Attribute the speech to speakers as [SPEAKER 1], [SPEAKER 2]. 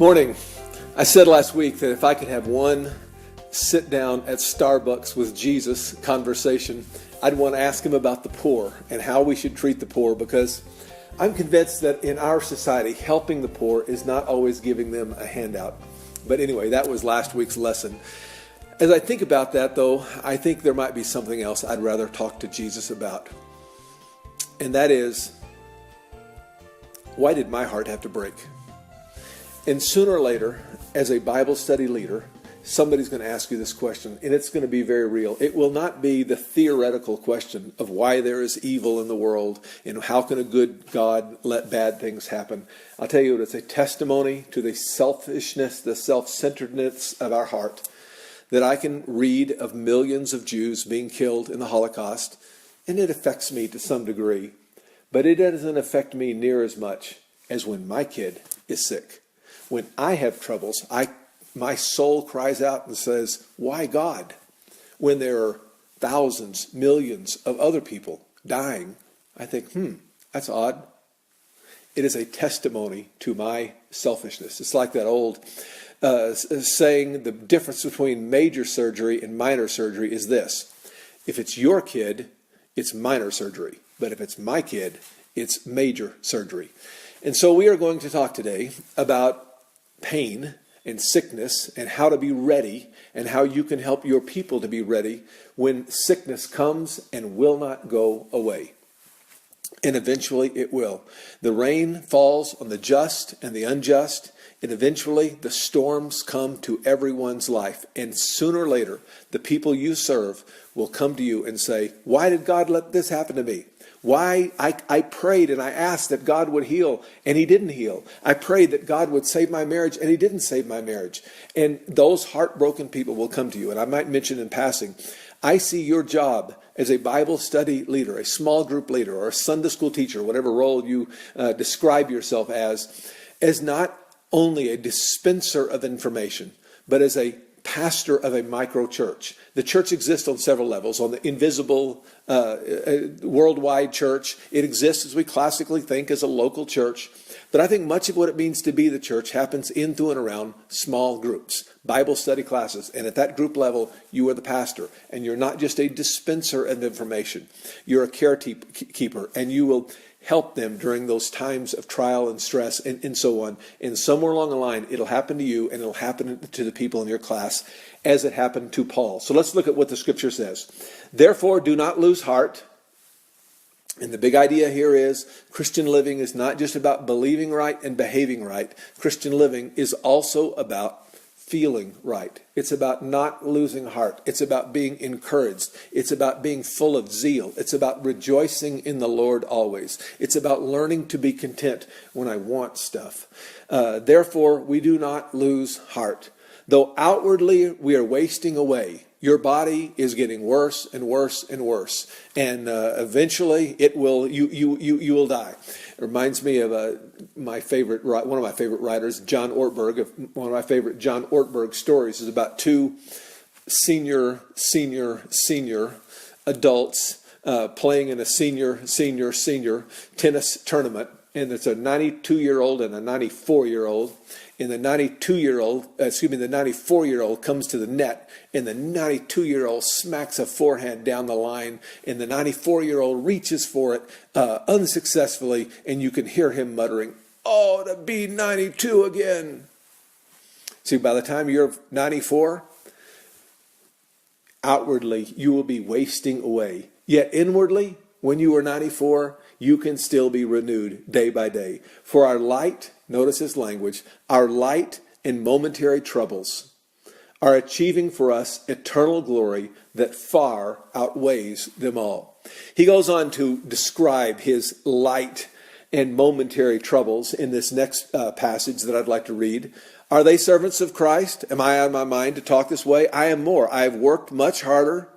[SPEAKER 1] Morning. I said last week that if I could have one sit down at Starbucks with Jesus conversation, I'd want to ask him about the poor and how we should treat the poor, because I'm convinced that in our society, helping the poor is not always giving them a handout. But anyway, that was last week's lesson. As I think about that, though, I think there might be something else I'd rather talk to Jesus about. And that is, why did my heart have to break? And sooner or later, as a Bible study leader, somebody's going to ask you this question, and it's going to be very real. It will not be the theoretical question of why there is evil in the world and how can a good God let bad things happen. I'll tell you, it's a testimony to the selfishness, the self-centeredness of our heart, that I can read of millions of Jews being killed in the Holocaust, and it affects me to some degree. But it doesn't affect me near as much as when my kid is sick. When I have troubles, my soul cries out and says, why God? When there are thousands, millions of other people dying, I think, that's odd. It is a testimony to my selfishness. It's like that old saying, the difference between major surgery and minor surgery is this. If it's your kid, it's minor surgery. But if it's my kid, it's major surgery. And so we are going to talk today about pain and sickness and how to be ready and how you can help your people to be ready when sickness comes and will not go away. And eventually it will. The rain falls on the just and the unjust, and eventually the storms come to everyone's life. And sooner or later, the people you serve will come to you and say, why did God let this happen to me? Why I prayed and I asked that God would heal, and he didn't heal. I prayed that God would save my marriage, and he didn't save my marriage. And those heartbroken people will come to you. And I might mention in passing, I see your job as a Bible study leader, a small group leader, or a Sunday school teacher, whatever role you describe yourself as not only a dispenser of information, but as a pastor of a micro church. The church exists on several levels. On the invisible worldwide church, it exists, as we classically think, as a local church. But I think much of what it means to be the church happens in, through, and around small groups, Bible study classes. And at that group level, you are the pastor. And you're not just a dispenser of information. You're a caretaker, and you will help them during those times of trial and stress and so on. And somewhere along the line, it'll happen to you, and it'll happen to the people in your class as it happened to Paul. So let's look at what the scripture says. Therefore, do not lose heart. And the big idea here is Christian living is not just about believing right and behaving right. Christian living is also about feeling right. It's about not losing heart. It's about being encouraged. It's about being full of zeal. It's about rejoicing in the Lord always. It's about learning to be content when I want stuff. Therefore, we do not lose heart. Though outwardly we are wasting away, your body is getting worse and worse and worse, and eventually it will. You will die. It reminds me of one of my favorite writers, John Ortberg. One of my favorite John Ortberg stories is about two senior adults playing in a senior tennis tournament, and it's a 92-year-old and a 94-year-old. And the 94-year-old comes to the net, and the 92-year-old smacks a forehand down the line, and the 94-year-old reaches for it unsuccessfully, and you can hear him muttering, "Oh, to be 92 again." See, by the time you're 94, outwardly you will be wasting away. Yet inwardly, when you are 94, you can still be renewed day by day. For our light, notice his language, our light and momentary troubles are achieving for us eternal glory that far outweighs them all. He goes on to describe his light and momentary troubles in this next passage that I'd like to read. Are they servants of Christ? Am I out of my mind to talk this way? I am more. I have worked much harder